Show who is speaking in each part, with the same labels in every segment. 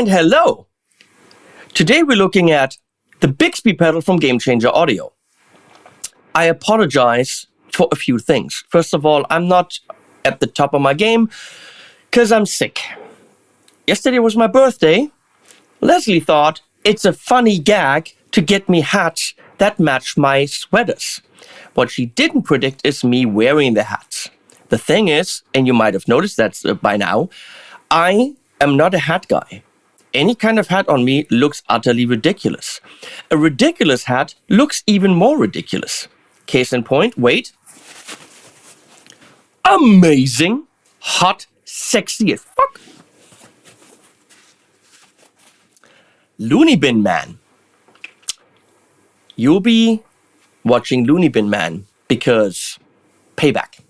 Speaker 1: And hello! Today we're looking at the Bigsby pedal from Gamechanger Audio. I apologize for a few things. First of all, I'm not at the top of my game because I'm sick. Yesterday was my birthday. Leslie thought it's a funny gag to get me hats that match my sweaters. What she didn't predict is me wearing the hats. The thing is, and you might have noticed that by now, I am not a hat guy. Any kind of hat on me looks utterly ridiculous. A ridiculous hat looks even more ridiculous. Case in point, wait. Amazing, hot, sexy as fuck. Looney Bin Man. You'll be watching Looney Bin Man because payback.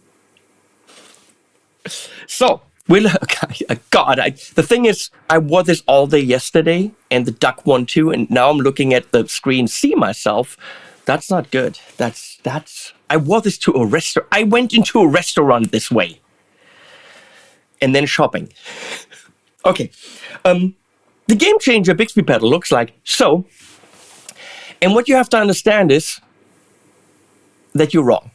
Speaker 1: So, the thing is, I wore this all day yesterday, and the duck one too, and now I'm looking at the screen, see myself. That's not good. I wore this to a restaurant. I went into a restaurant this way. And then shopping. Okay. The Gamechanger Bigsby pedal looks like so. And what you have to understand is that you're wrong.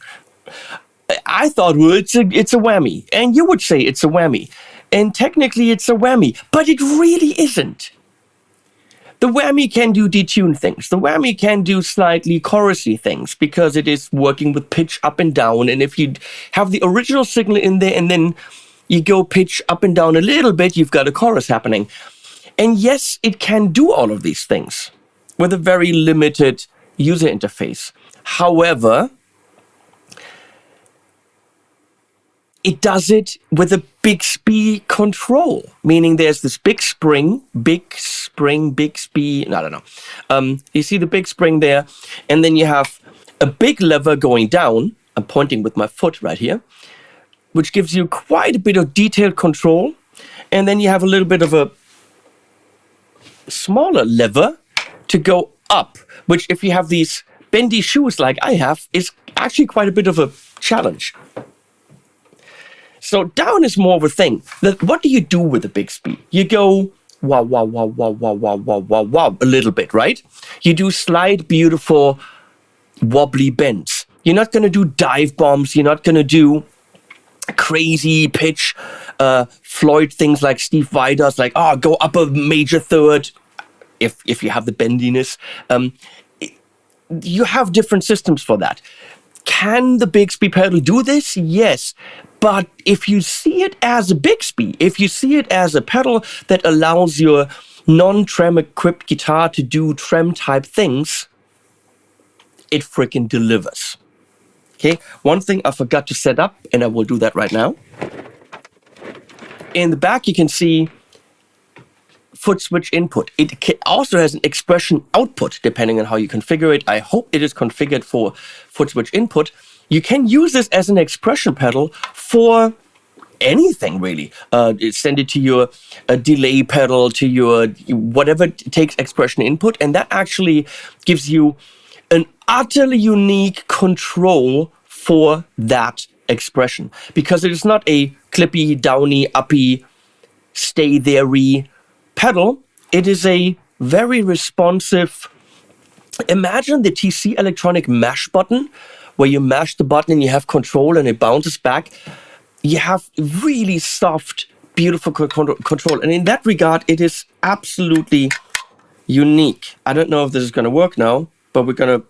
Speaker 1: I thought, well, it's a whammy. And you would say it's a whammy. And technically it's a whammy. But it really isn't. The whammy can do detune things. The whammy can do slightly chorusy things because it is working with pitch up and down. And if you have the original signal in there and then you go pitch up and down a little bit, you've got a chorus happening. And yes, it can do all of these things with a very limited user interface. However, it does it with a Bigsby control, meaning there's this big spring, Bigsby, I don't know. You see the big spring there, and then you have a big lever going down. I'm pointing with my foot right here, which gives you quite a bit of detailed control. And then you have a little bit of a smaller lever to go up, which if you have these bendy shoes like I have, is actually quite a bit of a challenge. So down is more of a thing. What do you do with the Bigsby? You go wow, wow, wow, wow, wow, wow, wow, wow, wow, a little bit, right? You do slight, beautiful, wobbly bends. You're not going to do dive bombs. You're not going to do crazy pitch, Floyd things like Steve Vai does, like, go up a major third, if you have the bendiness. You have different systems for that. Can the Bigsby pedal do this? Yes. But if you see it as a Bigsby, if you see it as a pedal that allows your non-trem equipped guitar to do trem type things, it freaking delivers. Okay, one thing I forgot to set up, and I will do that right now. In the back, you can see foot switch input. It also has an expression output, depending on how you configure it. I hope it is configured for foot switch input. You can use this as an expression pedal for anything, really. Send it to your delay pedal, to your whatever takes expression input, and that actually gives you an utterly unique control for that expression, because it is not a clippy, downy, uppy, stay there-y pedal. It is a very responsive. Imagine the TC electronic mash button, where you mash the button and you have control and it bounces back. You have really soft, beautiful control. And in that regard, it is absolutely unique. I don't know if this is going to work now, but we're going to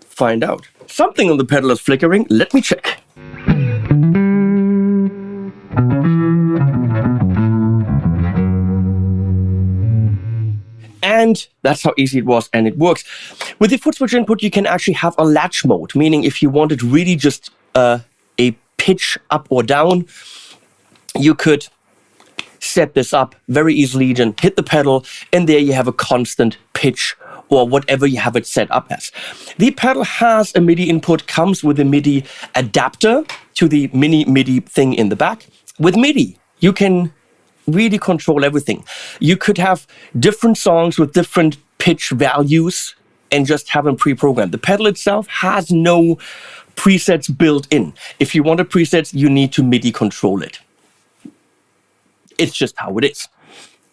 Speaker 1: find out. Something on the pedal is flickering. Let me check. And that's how easy it was, and it works. With the foot switch input, you can actually have a latch mode, meaning if you wanted really just a pitch up or down, you could set this up very easily. You can hit the pedal, and there you have a constant pitch or whatever you have it set up as. The pedal has a MIDI input, comes with a MIDI adapter to the mini MIDI thing in the back. With MIDI, you can really control everything. You could have different songs with different pitch values and just have them pre-programmed. The pedal itself has no presets built in. If you want a preset, you need to MIDI control it. It's just how it is.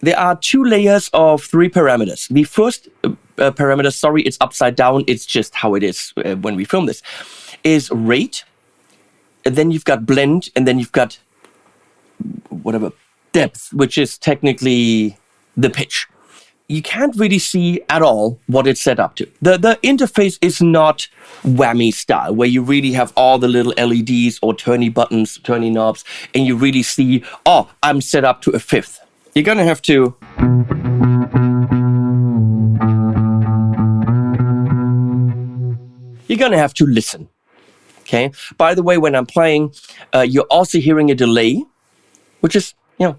Speaker 1: there are 2 layers of 3 parameters. The first parameter, sorry, it's upside down. It's just how it is when we film this, is rate. And then you've got blend, and then you've got whatever depth, which is technically the pitch. You can't really see at all what it's set up to. The interface is not whammy style, where you really have all the little LEDs or turny buttons, turny knobs, and you really see, oh, I'm set up to a 5th. You're gonna have to listen. Okay. By the way, when I'm playing, you're also hearing a delay, which is,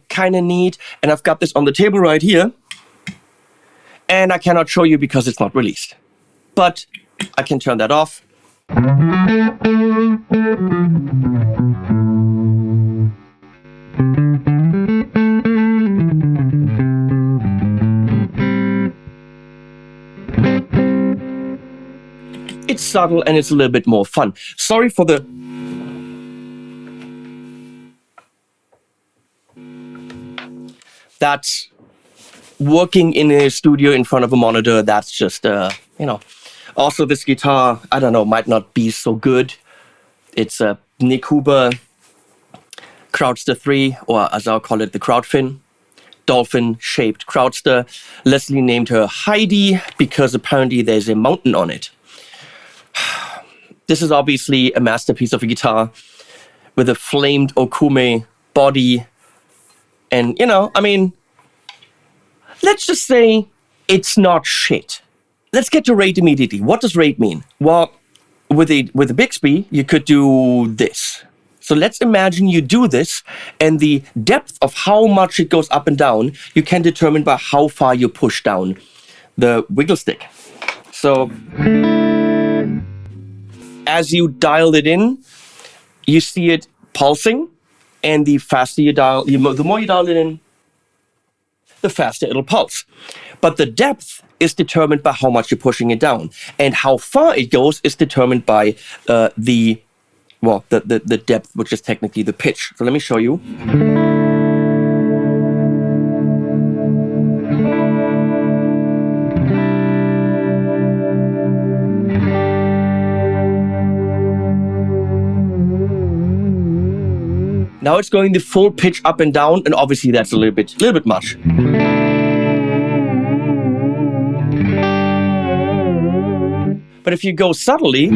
Speaker 1: kind of neat. And I've got this on the table right here. And I cannot show you because it's not released. But I can turn that off. It's subtle and it's a little bit more fun. Sorry for the... That's... working in a studio in front of a monitor, that's just, Also, this guitar, I don't know, might not be so good. It's a Nick Huber Crowdster 3, or as I'll call it, the Crowdfin. Dolphin-shaped Crowdster. Leslie named her Heidi because apparently there's a mountain on it. This is obviously a masterpiece of a guitar with a flamed Okume body. And, let's just say it's not shit. Let's get to rate immediately. What does rate mean? Well, with a Bigsby, you could do this. So let's imagine you do this, and the depth of how much it goes up and down, you can determine by how far you push down the wiggle stick. So as you dial it in, you see it pulsing, and the faster you dial, the more you dial it in, the faster it'll pulse. But the depth is determined by how much you're pushing it down. And how far it goes is determined by the depth, which is technically the pitch. So let me show you. Now it's going the full pitch up and down, and obviously that's a little bit much. But if you go subtly,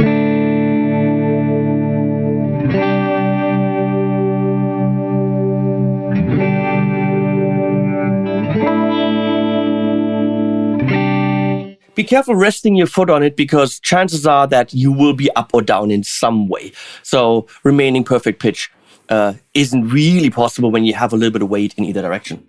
Speaker 1: be careful resting your foot on it, because chances are that you will be up or down in some way. So remaining perfect pitch isn't really possible when you have a little bit of weight in either direction.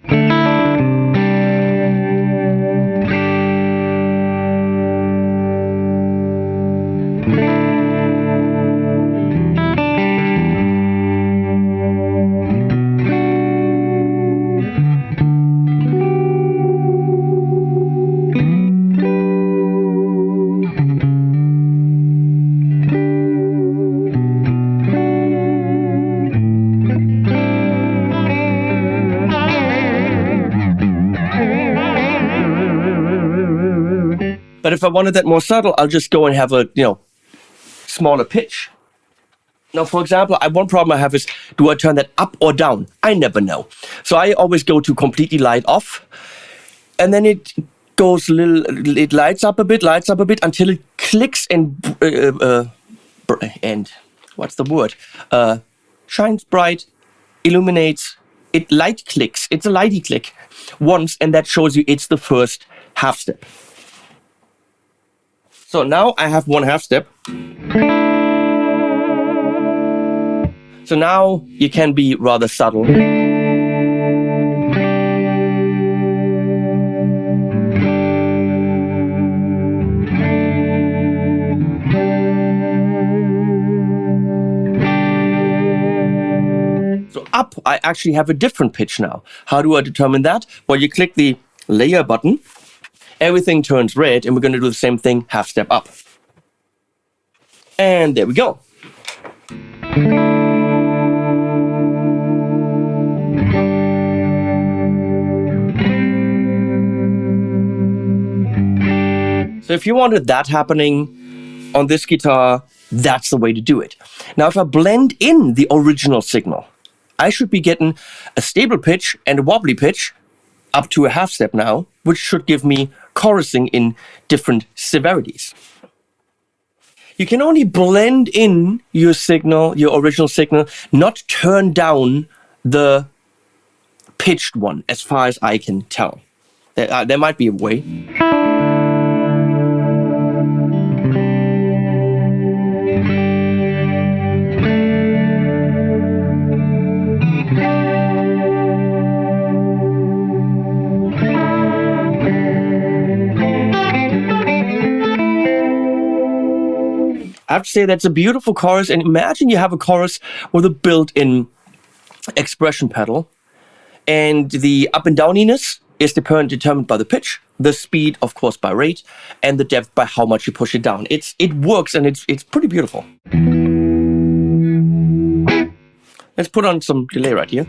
Speaker 1: But if I wanted that more subtle, I'll just go and have a, smaller pitch. Now, for example, one problem I have is, do I turn that up or down? I never know. So I always go to completely light off. And then it goes it lights up a bit until it clicks and what's the word? Shines bright, illuminates. It light clicks. It's a lighty click once, and that shows you it's the first half step. So now I have one half step. So now you can be rather subtle. So up, I actually have a different pitch now. How do I determine that? Well, you click the layer button. Everything turns red, and we're going to do the same thing, half step up. And there we go. So if you wanted that happening on this guitar, that's the way to do it. Now, if I blend in the original signal, I should be getting a stable pitch and a wobbly pitch up to a half step now, which should give me chorusing in different severities. You can only blend in your signal, your original signal, not turn down the pitched one, as far as I can tell. There might be a way. I have to say that's a beautiful chorus, and imagine you have a chorus with a built-in expression pedal, and the up and downiness is determined by the pitch, the speed, of course, by rate, and the depth by how much you push it down. It works, and it's pretty beautiful. Let's put on some delay right here.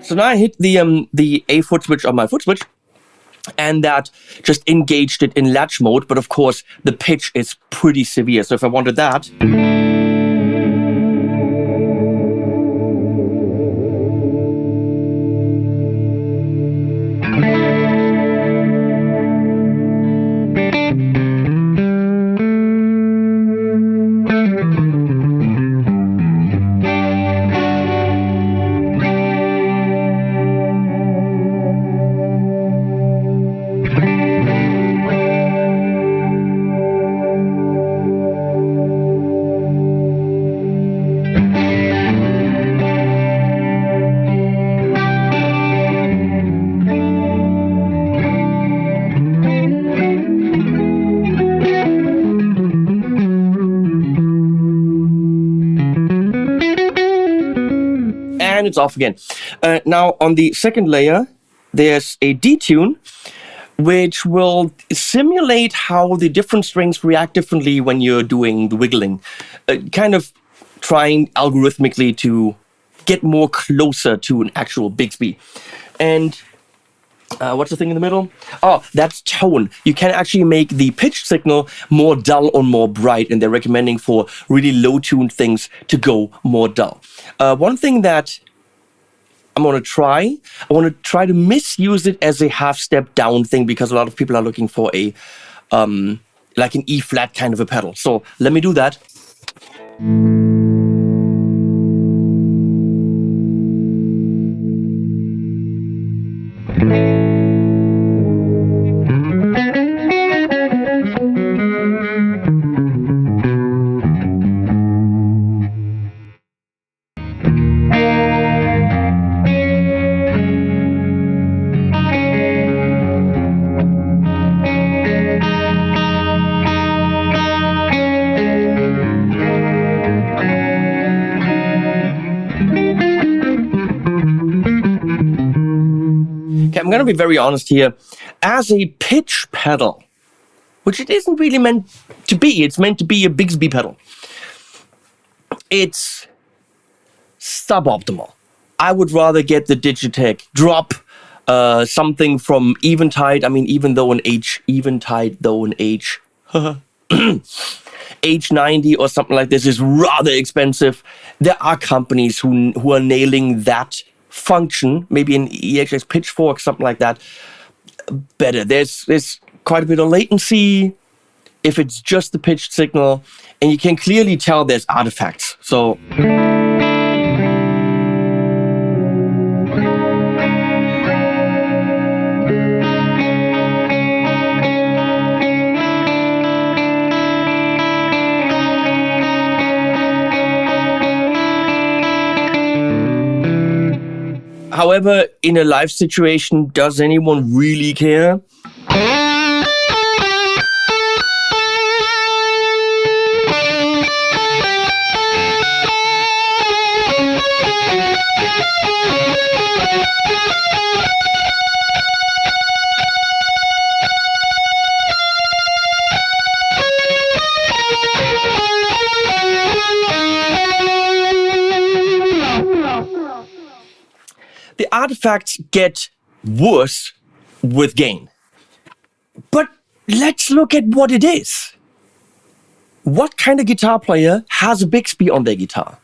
Speaker 1: So now I hit the A foot switch on my foot switch, and that just engaged it in latch mode. But of course, the pitch is pretty severe. So if I wanted that, and it's off again. Now on the second layer, there's a detune, which will simulate how the different strings react differently when you're doing the wiggling. Kind of trying algorithmically to get more closer to an actual Bigsby. And what's the thing in the middle? Oh, that's tone. You can actually make the pitch signal more dull or more bright, and they're recommending for really low-tuned things to go more dull. One thing that I want to try to misuse it as a half-step down thing, because a lot of people are looking for a like an E-flat kind of a pedal. So let me do that. I'm going to be very honest here. As a pitch pedal, which it isn't really meant to be, it's meant to be a Bigsby pedal, it's suboptimal. I would rather get the Digitech drop, something from Eventide. I mean, Eventide though an H, H90 or something like this is rather expensive. There are companies who are nailing that function, maybe an EHX Pitchfork, something like that, better. There's quite a bit of latency if it's just the pitched signal, and you can clearly tell there's artifacts. So however, in a live situation, does anyone really care? The artifacts get worse with gain. But let's look at what it is. What kind of guitar player has a Bigsby on their guitar?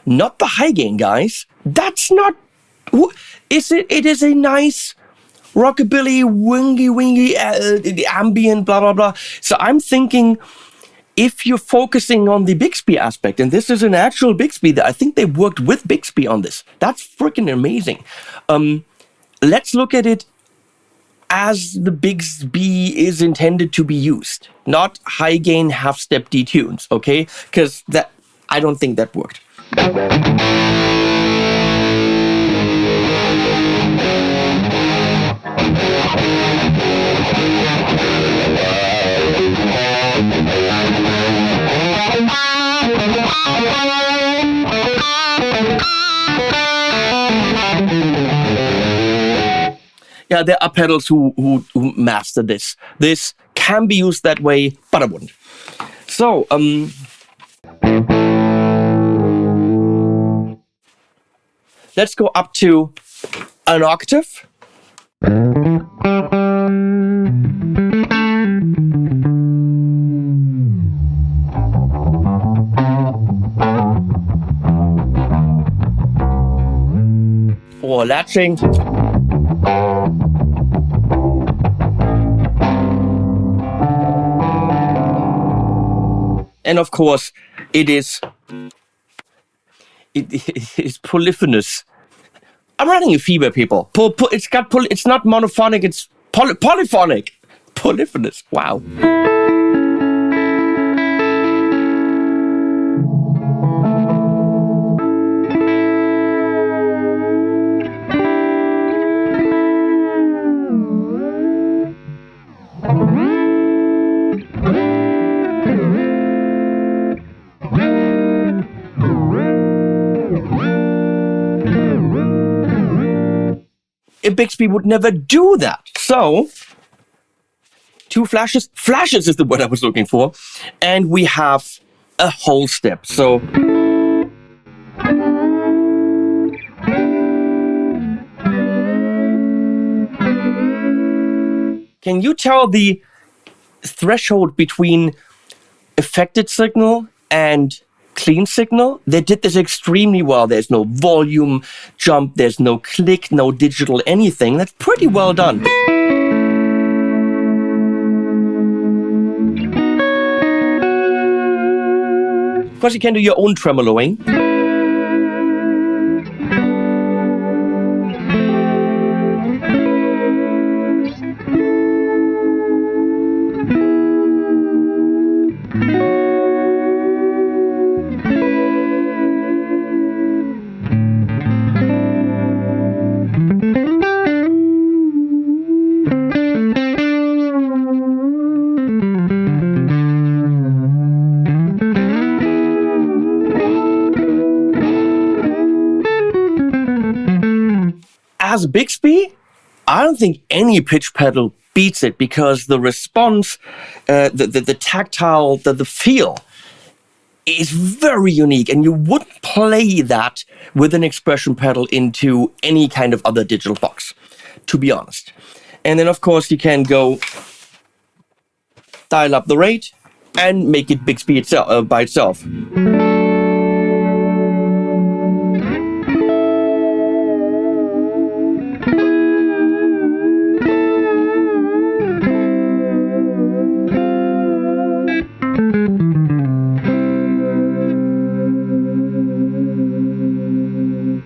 Speaker 1: Not the high gain, guys. That's not... Is it? It is a nice rockabilly, wingy, ambient, blah, blah, blah. So I'm thinking, if you're focusing on the Bigsby aspect, and this is an actual Bigsby, that I think they worked with Bigsby on this. That's freaking amazing. Let's look at it as the Bigsby is intended to be used, not high gain half-step detunes, okay? Because that, I don't think that worked. Yeah, there are pedals who master this. This can be used that way, but I wouldn't. So, let's go up to an octave. Or latching. And of course, it is polyphonous. I'm writing a fever, people. It's not monophonic. It's polyphonic. Polyphonous. Wow. A Bigsby would never do that. So, two flashes. Flashes is the word I was looking for. And we have a whole step. So, can you tell the threshold between affected signal and clean signal? They did this extremely well. There's no volume jump, there's no click, no digital anything. That's pretty well done. Of course, you can do your own tremoloing. As Bigsby, I don't think any pitch pedal beats it because the response, the tactile, the feel is very unique, and you wouldn't play that with an expression pedal into any kind of other digital box, to be honest. And then, of course, you can go dial up the rate and make it Bigsby itself by itself.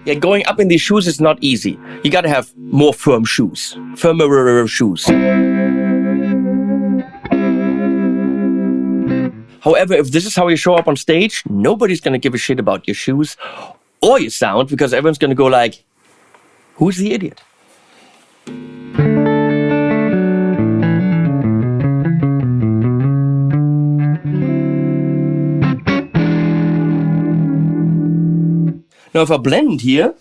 Speaker 1: Yeah, going up in these shoes is not easy. You gotta have more firm shoes. Firmer shoes. However, if this is how you show up on stage, nobody's gonna give a shit about your shoes or your sound because everyone's gonna go like, who's the idiot? Now if I blend here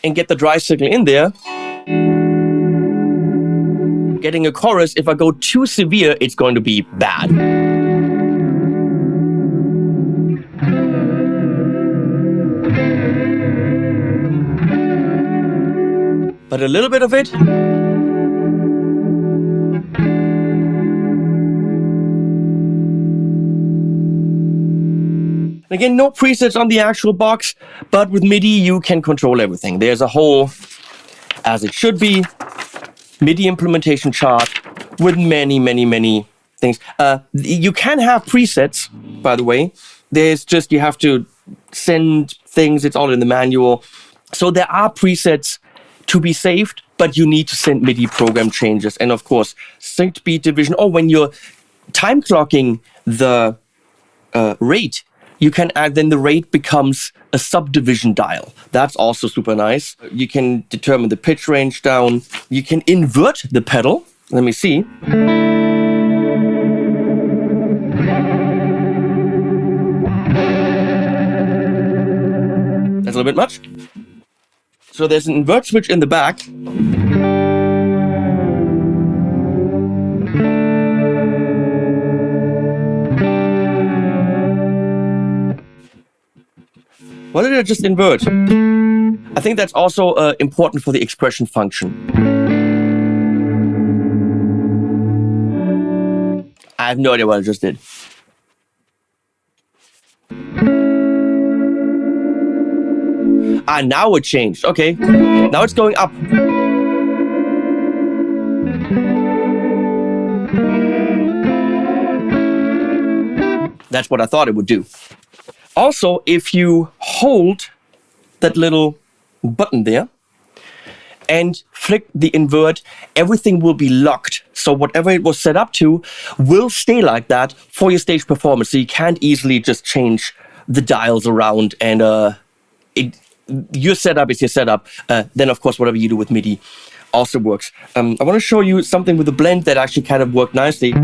Speaker 1: and get the dry signal in there, getting a chorus, if I go too severe, it's going to be bad. But a little bit of it. Again, no presets on the actual box, but with MIDI, you can control everything. There's a whole, as it should be, MIDI implementation chart with many, many, many things. You can have presets, by the way. There's just, you have to send things, it's all in the manual. So there are presets to be saved, but you need to send MIDI program changes. And of course, synced beat division, or when you're time clocking the rate, you can add, then the rate becomes a subdivision dial. That's also super nice. You can determine the pitch range down. You can invert the pedal. Let me see. That's a little bit much. So there's an invert switch in the back. What did I just invert? I think that's also important for the expression function. I have no idea what I just did. Now it changed. Okay. Now it's going up. That's what I thought it would do. Also, if you hold that little button there and flick the invert, everything will be locked. So whatever it was set up to will stay like that for your stage performance. So you can't easily just change the dials around, and your setup is your setup. Then, of course, whatever you do with MIDI also works. I want to show you something with the blend that actually kind of worked nicely. We're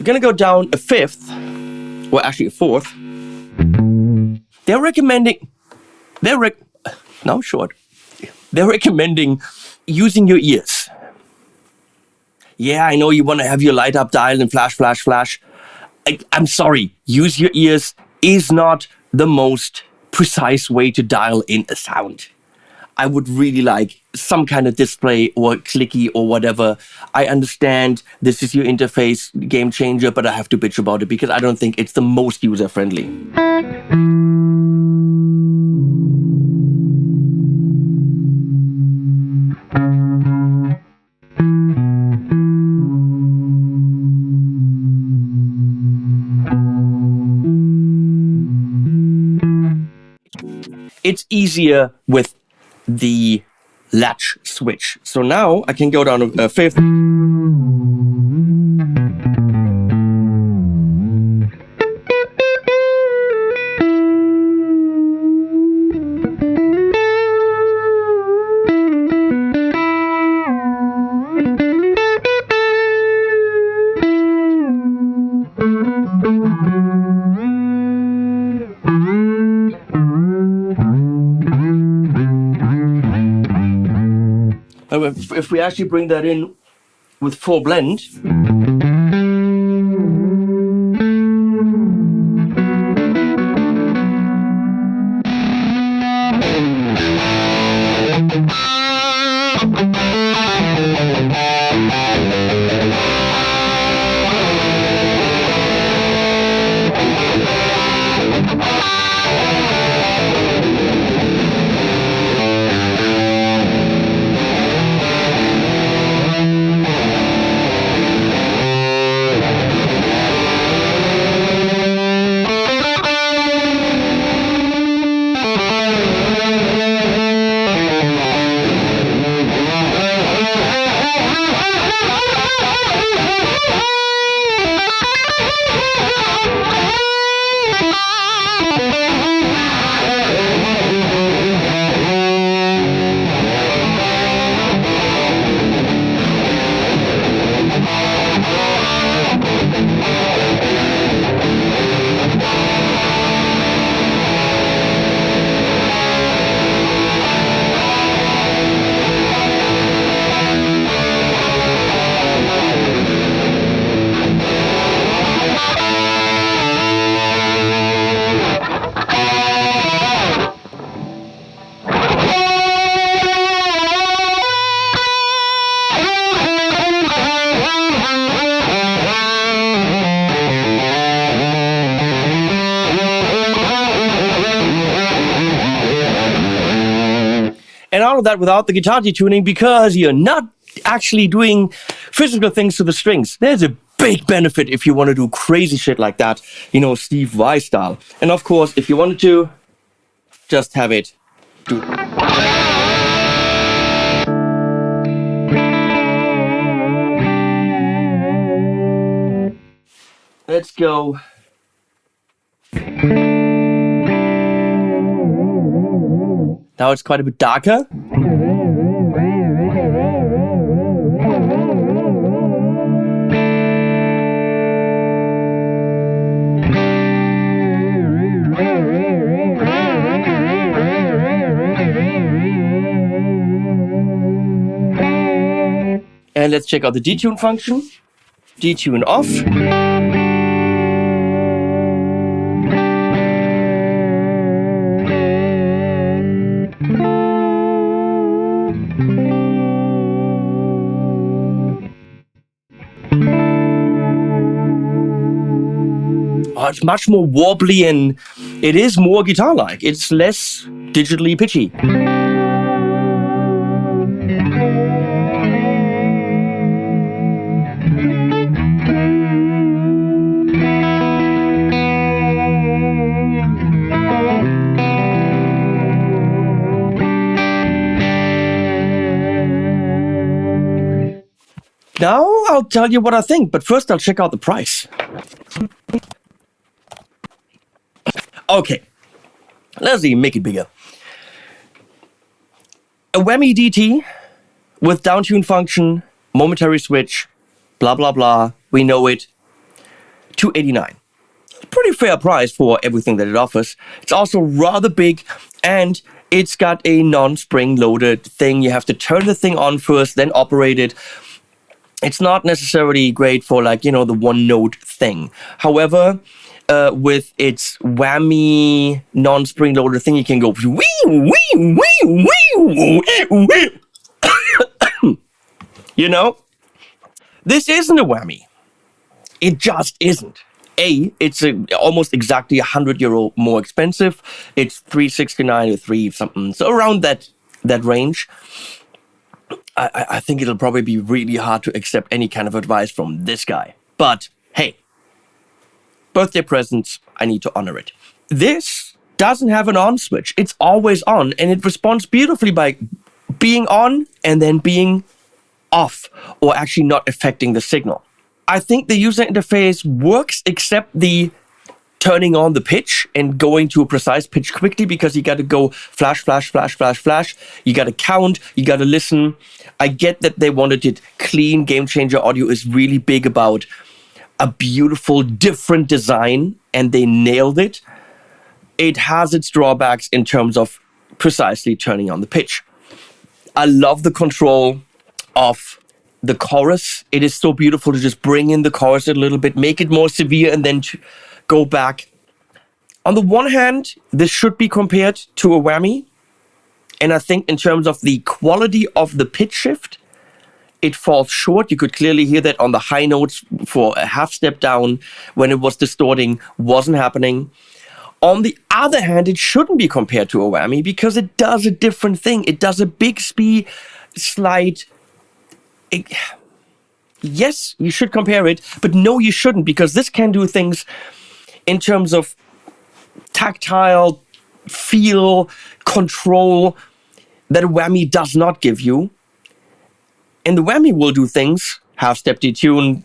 Speaker 1: going to go down a fifth. Well, actually a fourth. They're recommending, They're recommending using your ears. Yeah, I know you want to have your light up dial and flash, flash, flash. I'm sorry, use your ears is not the most precise way to dial in a sound. I would really like some kind of display or clicky or whatever. I understand this is your interface game changer, but I have to bitch about it because I don't think it's the most user-friendly. It's easier with the latch switch. So now I can go down to a fifth. If we actually bring that in with full blend, And all of that without the guitar detuning, because you're not actually doing physical things to the strings. There's a big benefit if you want to do crazy shit like that, you know, Steve Vai style. And of course, if you wanted to, just have it do. Let's go. Now it's quite a bit darker. And let's check out the detune function. Detune off. Oh, it's much more wobbly and it is more guitar-like. It's less digitally pitchy. Now I'll tell you what I think, but first I'll check out the price. Okay, let's see, make it bigger. A whammy DT with downtune function, momentary switch, blah blah blah, we know it, $289. Pretty fair price for everything that it offers. It's also rather big, and it's got a non-spring loaded thing. You have to turn the thing on first, then operate it. It's not necessarily great for, like, you know, the one note thing. However, with its whammy non-spring loader thing, you can go wee wee wee wee wee. You know, this isn't a whammy. It just isn't. It's almost exactly €100 more expensive. It's $369 or $3 something, so around that range. I think it'll probably be really hard to accept any kind of advice from this guy. But hey, birthday presents, I need to honor it. This doesn't have an on switch. It's always on, and it responds beautifully by being on and then being off, or actually not affecting the signal. I think the user interface works, except the turning on the pitch and going to a precise pitch quickly, because you got to go flash, flash, flash, flash, flash. You got to count, you got to listen. I get that they wanted it clean. Gamechanger Audio is really big about a beautiful, different design, and they nailed it. It has its drawbacks in terms of precisely turning on the pitch. I love the control of the chorus. It is so beautiful to just bring in the chorus a little bit, make it more severe, and then go back. On the one hand, this should be compared to a whammy, and I think in terms of the quality of the pitch shift, it falls short. You could clearly hear that on the high notes for a half step down when it was distorting, wasn't happening. On the other hand, it shouldn't be compared to a whammy because it does a different thing. It does a Bigsby slide. Yes, you should compare it, but no, you shouldn't, because this can do things in terms of tactile feel, control that a whammy does not give you. And the whammy will do things, half-step detune,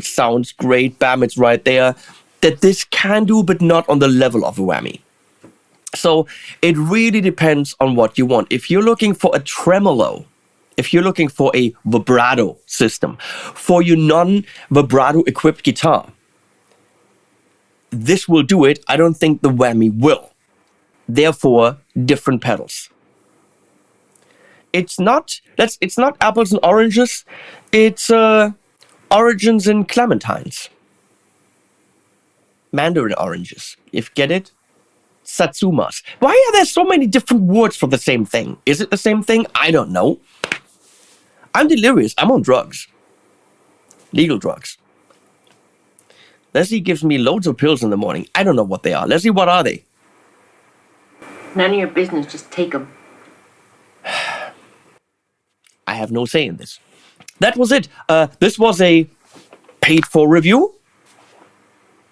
Speaker 1: sounds great, bam, it's right there, that this can do, but not on the level of a whammy. So it really depends on what you want. If you're looking for a tremolo, if you're looking for a vibrato system, for your non-vibrato equipped guitar, this will do it. I don't think the whammy will. Therefore, different pedals. It's not apples and oranges. It's oranges and clementines. Mandarin oranges. If you get it? Satsumas. Why are there so many different words for the same thing? Is it the same thing? I don't know. I'm delirious. I'm on drugs. Legal drugs. Leslie gives me loads of pills in the morning. I don't know what they are. Leslie, what are they?
Speaker 2: None of your business. Just take them.
Speaker 1: I have no say in this. That was it. This was a paid-for review,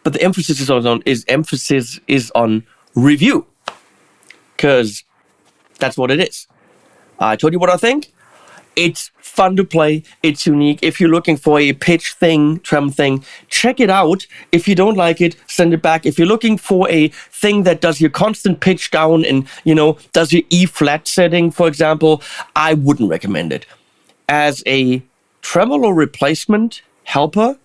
Speaker 1: but the emphasis is on review, because that's what it is. I told you what I think. It's fun to play. It's unique. If you're looking for a pitch thing, trem thing, check it out. If you don't like it, send it back. If you're looking for a thing that does your constant pitch down and, does your E flat setting, for example, I wouldn't recommend it. As a tremolo replacement helper,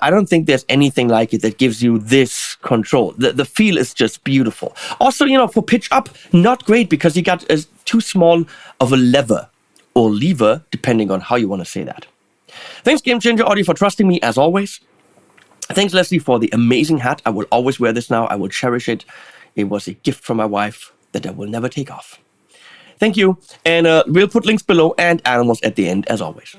Speaker 1: I don't think there's anything like it that gives you this control. The feel is just beautiful. Also, for pitch up, not great because you got too small of a lever. Or lever, depending on how you want to say that. Thanks, Gamechanger Audio, for trusting me, as always. Thanks, Leslie, for the amazing hat. I will always wear this now. I will cherish it. It was a gift from my wife that I will never take off. Thank you. And we'll put links below and animals at the end, as always.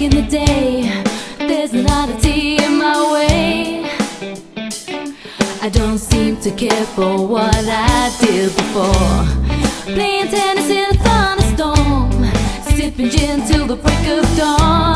Speaker 2: In the day, there's an oddity in my way. I don't seem to care for what I did before. Playing tennis in a thunderstorm, sipping gin till the break of dawn.